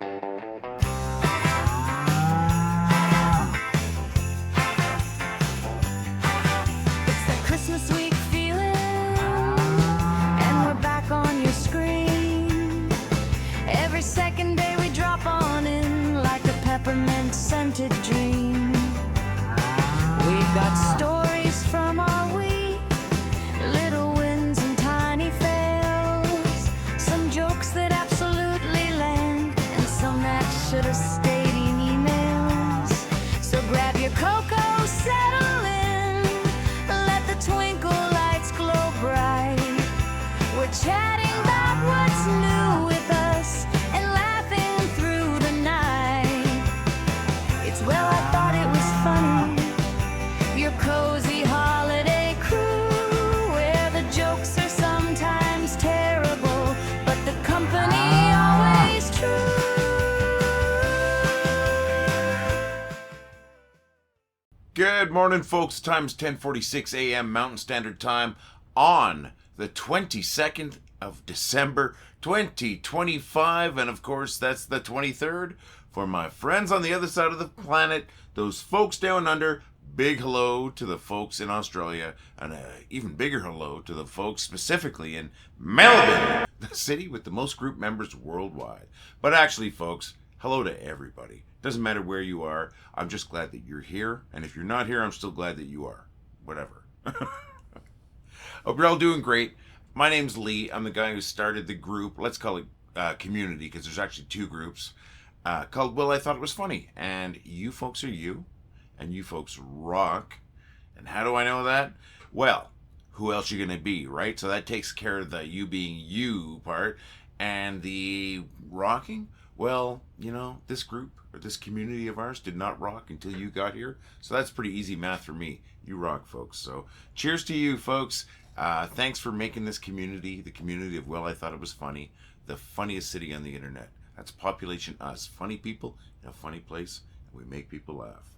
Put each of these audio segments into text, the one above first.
that Christmas week feeling, and we're back on your screen. Every second day we drop on in like a peppermint scented dream. We've got stories from our week, little wins and tiny fails, some jokes that absolutely land, and some that should have stayed in emails. So grab your cocoa, settle in, let the twinkle lights glow bright. We're chatting about what's new with us and laughing through the night. It's well, I thought it was funny, your cozy holiday crew, where the jokes are sometimes terrible, but the company always true. Good morning, folks. Time's 10:46 a.m. Mountain Standard Time on the 22nd of December, 2025. And of course, that's the 23rd. For my friends on the other side of the planet, those folks down under, big hello to the folks in Australia, and an even bigger hello to the folks specifically in Melbourne, the city with the most group members worldwide. But actually, folks, hello to everybody. Doesn't matter where you are. I'm just glad that you're here. And if you're not here, I'm still glad that you are. Whatever. Hope you're all doing great. My name's Lee. I'm the guy who started the group. Let's call it community, because there's actually two groups. Called Well, I Thought It Was Funny. And you folks are you. And you folks rock. And how do I know that? Well, who else you gonna be, right? So that takes care of the you being you part. And the rocking, well, you know, this group or this community of ours did not rock until you got here. So that's pretty easy math for me. You rock, folks. So cheers to you, folks. Thanks for making this community, the community of Well, I Thought It Was Funny, the funniest city on the internet. That's population us. Funny people in a funny place, and we make people laugh.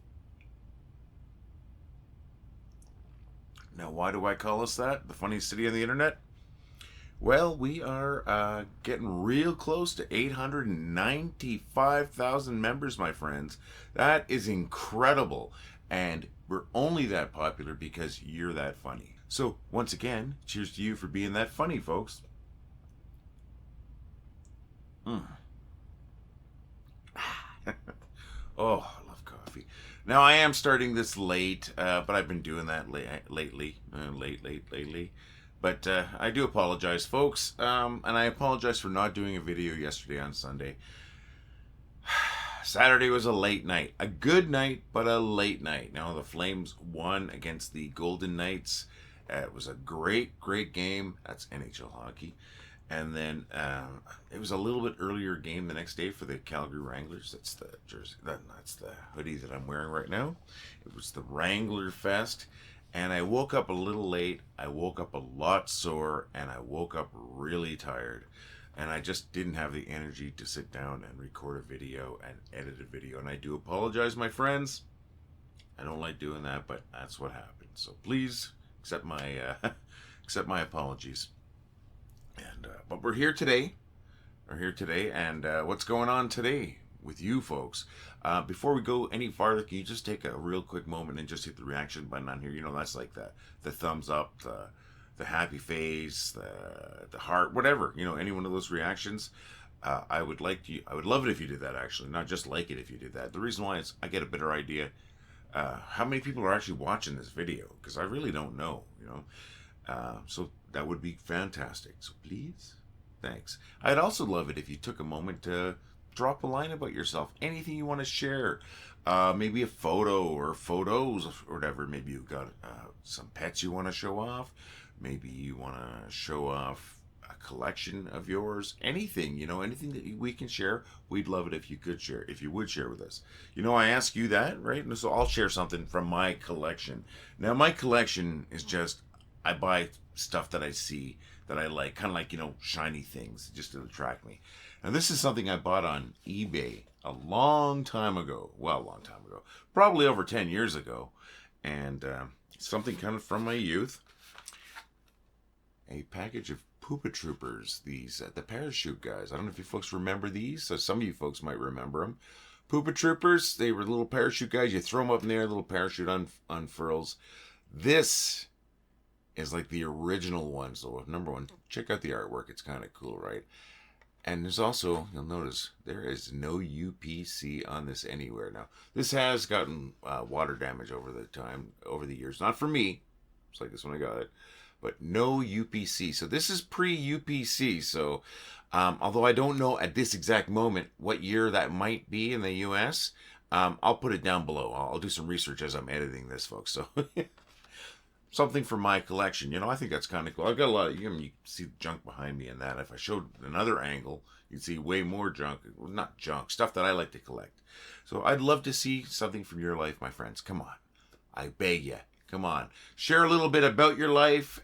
Now, why do I call us that? The funniest city on the internet? Well, we are getting real close to 895,000 members, my friends. That is incredible. And we're only that popular because you're that funny. So, once again, cheers to you for being that funny, folks. Oh, I love coffee. Now, I am starting this late, but I've been doing that lately. But I do apologize, folks. And I apologize for not doing a video yesterday on Sunday. Saturday was a late night. A good night, but a late night. Now, the Flames won against the Golden Knights. It was a great, great game. That's NHL hockey. And then it was a little bit earlier game the next day for the Calgary Wranglers. That's the jersey. That's the hoodie that I'm wearing right now. It was the Wrangler Fest. And I woke up a little late. I woke up a lot sore. And I woke up really tired. And I just didn't have the energy to sit down and record a video and edit a video. And I do apologize, my friends. I don't like doing that, but that's what happened. So please accept my apologies. And but we're here today. And what's going on today with you folks? Before we go any farther, can you just take a real quick moment and just hit the reaction button on here? You know, that's like the thumbs up, the happy face, the heart, whatever. You know, any one of those reactions. I would love it if you did that. Actually, not just like it if you did that. The reason why is I get a better idea how many people are actually watching this video, because I really don't know. You know, so that would be fantastic. So please, thanks. I'd also love it if you took a moment to drop a line about yourself. Anything you want to share. Maybe a photo or photos or whatever. Maybe you've got some pets you want to show off. Maybe you want to show off a collection of yours. Anything, you know, anything that we can share. We'd love it if you could share, if you would share with us. You know, I ask you that, right? And so I'll share something from my collection. Now, my collection is just, I buy stuff that I see that I like, kind of like, you know, shiny things just to attract me. And this is something I bought on eBay a long time ago. Well, a long time ago. Probably over 10 years ago. And something kind of from my youth. A package of Poopa Troopers, these the parachute guys. I don't know if you folks remember these. So some of you folks might remember them. Poopa Troopers, they were little parachute guys. You throw them up in the air, little parachute unfurls. This is like the original one. So number one, check out the artwork. It's kind of cool, right? And there's also, you'll notice, there is no UPC on this anywhere. Now, this has gotten water damage over the years. Not for me. It's like this when I got it. But no UPC. So this is pre-UPC. So although I don't know at this exact moment what year that might be in the US, I'll put it down below. I'll do some research as I'm editing this, folks. So something for my collection. You know, I think that's kind of cool. I've got a lot of, you can see junk behind me in that. If I showed another angle, you'd see way more junk. Well, not junk, stuff that I like to collect. So I'd love to see something from your life, my friends. Come on. I beg you. Come on. Share a little bit about your life.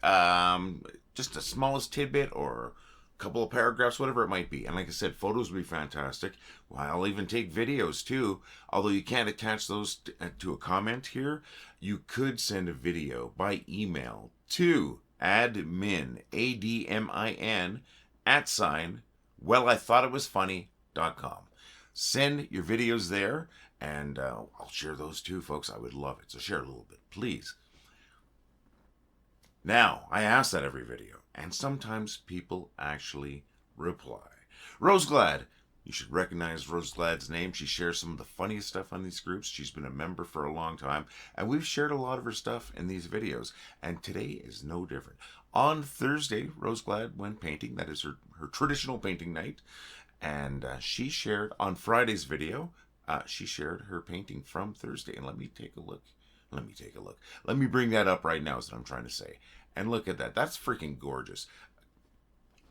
Just the smallest tidbit or a couple of paragraphs, whatever it might be. And like I said, photos would be fantastic. Well, I'll even take videos too. Although you can't attach those to a comment here, you could send a video by email to admin, ADMIN, @wellithoughitwasfunny.com. Send your videos there, and I'll share those too, folks. I would love it. So share a little bit, please. Now, I ask that every video, and sometimes people actually reply. Roseglad, you should recognize Roseglad's name. She shares some of the funniest stuff on these groups. She's been a member for a long time, and we've shared a lot of her stuff in these videos, and today is no different. On Thursday, Roseglad went painting. That is her traditional painting night. And she shared on Friday's video, she shared her painting from Thursday. And let me take a look. Let me bring that up right now is what I'm trying to say. And look at that. That's freaking gorgeous.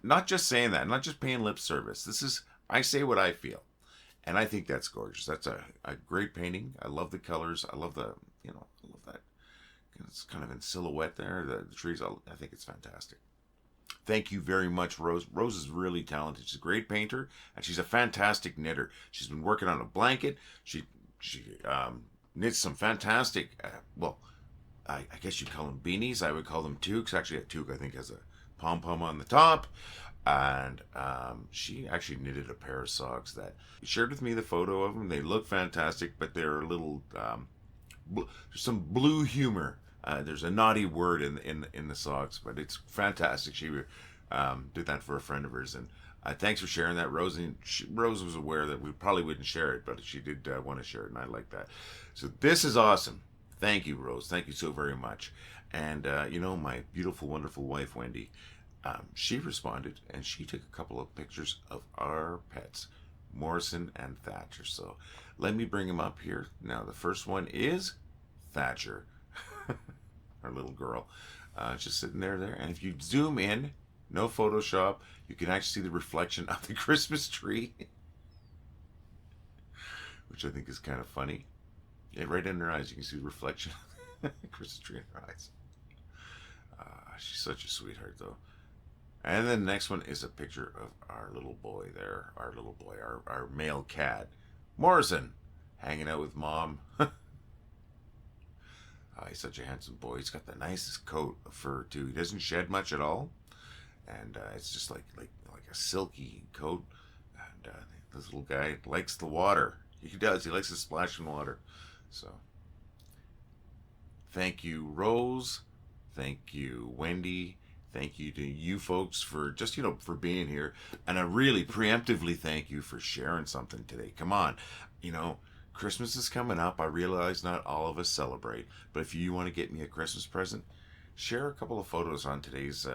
Not just saying that, not just paying lip service. This is, I say what I feel. And I think that's gorgeous. That's a great painting. I love the colors. I love the, I love that. It's kind of in silhouette there. The trees, I think it's fantastic. Thank you very much, Rose. Rose is really talented. She's a great painter, and she's a fantastic knitter. She's been working on a blanket. She knits some fantastic, I guess you'd call them beanies. I would call them toques. Actually, a toque, I think, has a pom-pom on the top. And she actually knitted a pair of socks that she shared with me the photo of them. They look fantastic, but they're a little, some blue humor. There's a naughty word in the socks, but it's fantastic. She did that for a friend of hers, and thanks for sharing that, Rose. And Rose was aware that we probably wouldn't share it, but she did want to share it, and I like that. So this is awesome. Thank you, Rose. Thank you so very much. And my beautiful, wonderful wife, Wendy, she responded, and she took a couple of pictures of our pets, Morrison and Thatcher. So let me bring them up here. Now, the first one is Thatcher. Our little girl, just sitting there. And if you zoom in, no Photoshop, you can actually see the reflection of the Christmas tree, which I think is kind of funny. Yeah, right in her eyes, you can see the reflection of the Christmas tree in her eyes. She's such a sweetheart, though. And then the next one is a picture of our little boy there, our male cat, Morrison, hanging out with Mom. He's such a handsome boy. He's got the nicest coat of fur too. He doesn't shed much at all, and it's just like a silky coat. And this little guy likes the water. He does. He likes to splash in water. So, thank you, Rose. Thank you, Wendy. Thank you to you folks for just for being here, and I really preemptively thank you for sharing something today. Come on, Christmas is coming up. I realize not all of us celebrate, but if you want to get me a Christmas present, share a couple of photos on today's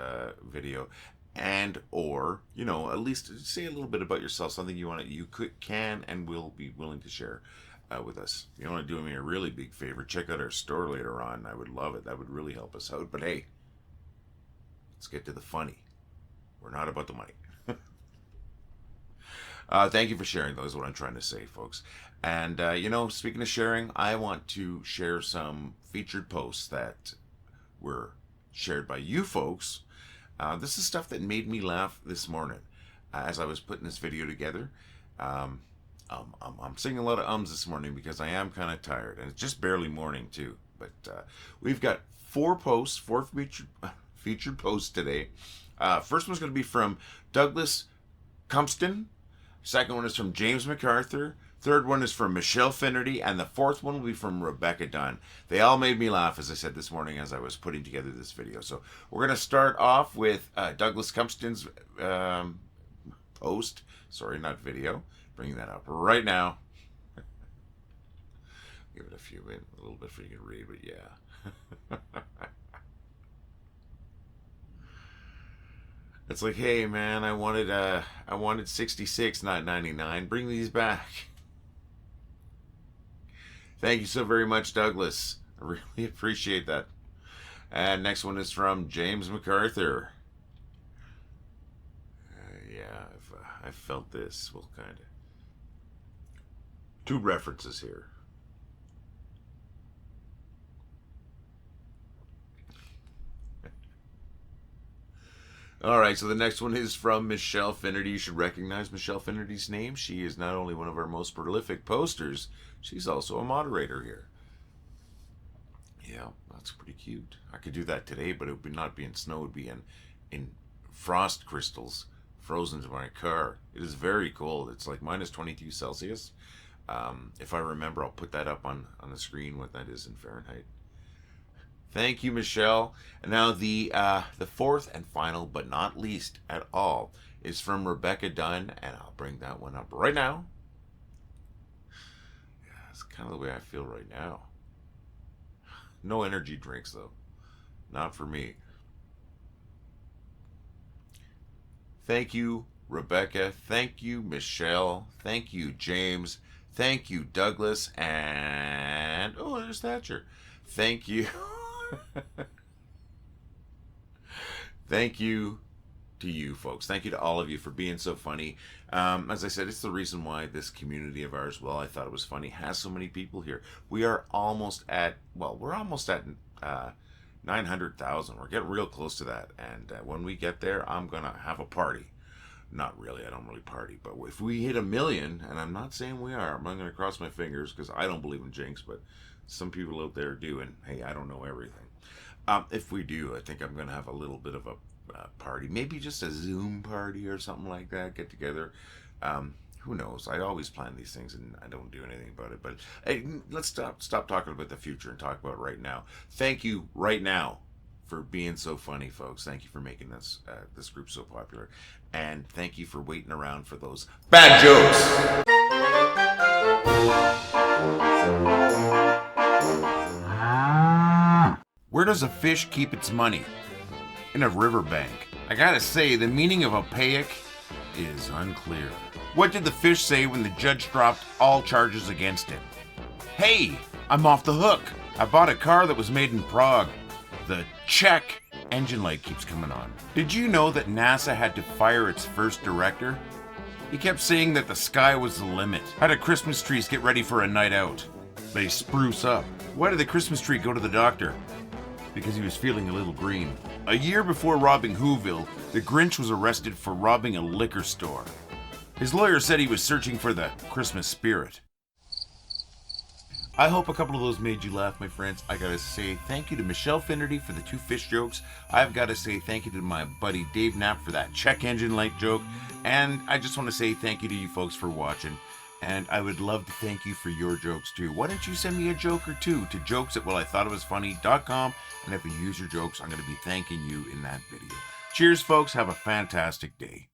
video, and or at least say a little bit about yourself, something you can and will be willing to share with us. If you want to do me a really big favor, check out our store later on. I would love it. That would really help us out. But hey, let's get to the funny. We're not about the money. Thank you for sharing. That is what I'm trying to say, folks. And, speaking of sharing, I want to share some featured posts that were shared by you folks. This is stuff that made me laugh this morning as I was putting this video together. I'm singing a lot of ums this morning because I am kind of tired, and it's just barely morning too. But we've got four featured posts today First one's going to be from Douglas Cumpston. Second one is from James MacArthur. Third one is from Michelle Finnerty. And the fourth one will be from Rebecca Dunn. They all made me laugh, as I said this morning as I was putting together this video. So we're going to start off with Douglas Cumpston's post. Sorry, not video. Bringing that up right now. Give it a little bit for you to read, but yeah. It's like, hey man, I wanted 66, not 99. Bring these back. Thank you so very much, Douglas. I really appreciate that. And next one is from James MacArthur. Yeah, I've felt this. Well, kind of. Two references here. All right, so the next one is from Michelle Finnerty. You should recognize Michelle Finnerty's name. She is not only one of our most prolific posters, she's also a moderator here. Yeah, that's pretty cute. I could do that today, but it would not be in snow. It would be in frost crystals frozen to my car. It is very cold. It's like minus 22 Celsius. If I remember, I'll put that up on the screen, what that is in Fahrenheit. Thank you, Michelle. And now the fourth and final, but not least at all, is from Rebecca Dunn, and I'll bring that one up right now. Yeah, it's kind of the way I feel right now. No energy drinks, though. Not for me. Thank you, Rebecca. Thank you, Michelle. Thank you, James. Thank you, Douglas. And, oh, there's Thatcher. Thank you. Thank you to you folks. Thank you to all of you for being so funny. As I said, it's the reason why this community of ours, well, I thought it was funny, has so many people here. We are almost at, well, we're almost at 900,000. We're getting real close to that. And when we get there, I'm going to have a party. Not really, I don't really party. But if we hit 1 million, and I'm not saying we are, I'm not going to cross my fingers because I don't believe in jinx, but some people out there do, and hey, I don't know everything. If we do, I think I'm going to have a little bit of a party, maybe just a Zoom party or something like that, get together. Who knows? I always plan these things and I don't do anything about it. But hey, let's stop talking about the future and talk about right now. Thank you right now for being so funny, folks. Thank you for making this group so popular, and thank you for waiting around for those bad jokes. Where does a fish keep its money? In a riverbank. I gotta say, the meaning of opaque is unclear. What did the fish say when the judge dropped all charges against it? Hey, I'm off the hook. I bought a car that was made in Prague. The check engine light keeps coming on. Did you know that NASA had to fire its first director? He kept saying that the sky was the limit. How do Christmas trees get ready for a night out? They spruce up. Why did the Christmas tree go to the doctor? Because he was feeling a little green. A year before robbing Whoville, the Grinch was arrested for robbing a liquor store. His lawyer said he was searching for the Christmas spirit. I hope a couple of those made you laugh, my friends. I gotta say thank you to Michelle Finnerty for the 2 fish jokes. I've gotta say thank you to my buddy Dave Knapp for that check engine light joke. And I just want to say thank you to you folks for watching. And I would love to thank you for your jokes too. Why don't you send me a joke or two to jokes@wellithoughitwasfunny.com, and if you use your jokes, I'm going to be thanking you in that video. Cheers, folks. Have a fantastic day.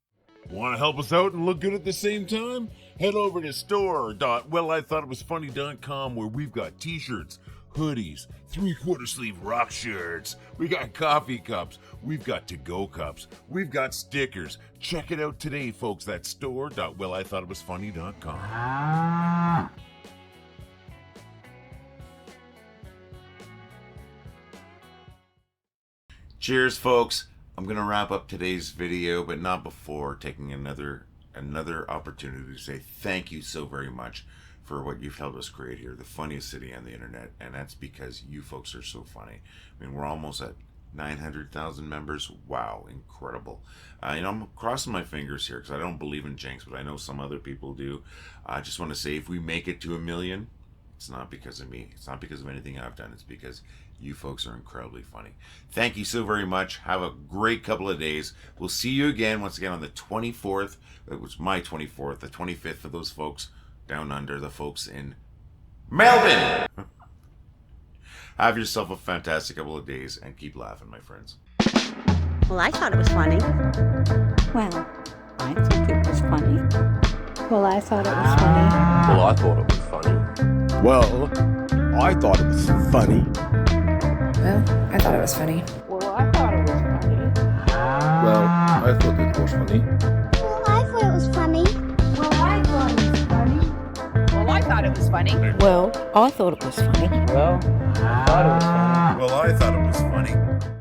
Want to help us out and look good at the same time? Head over to store.wellithoughitwasfunny.com, where we've got t-shirts, hoodies, 3/4 sleeve rock shirts. We got coffee cups. We've got to-go cups. We've got stickers. Check it out today, folks. That's store.wellithoughitwasfunny.com. Cheers, folks. I'm going to wrap up today's video, but not before taking another opportunity to say thank you so very much for what you've helped us create here, the funniest city on the internet, and that's because you folks are so funny. I mean, we're almost at 900,000 members. Wow, incredible. I'm crossing my fingers here because I don't believe in jinx, but I know some other people do. I just want to say if we make it to 1 million, It's not because of me. It's not because of anything I've done. It's because you folks are incredibly funny. Thank you so very much. Have a great couple of days. We'll see you again, once again, on the 24th. It was my 24th, the 25th for those folks down under, the folks in Melbourne. Have yourself a fantastic couple of days and keep laughing, my friends. Well, I thought it was funny. Well, I think it was funny. Well, I thought it was funny. Well, I thought it was funny. Well, I thought it was funny. Well, I thought it was funny. Well, I thought it was funny. Well, I thought it was funny. Well, I thought it was funny. Well, I thought it was funny. Well, I thought it was funny. Well, I thought it was funny. Well, I thought it was funny. Well, I thought it was funny.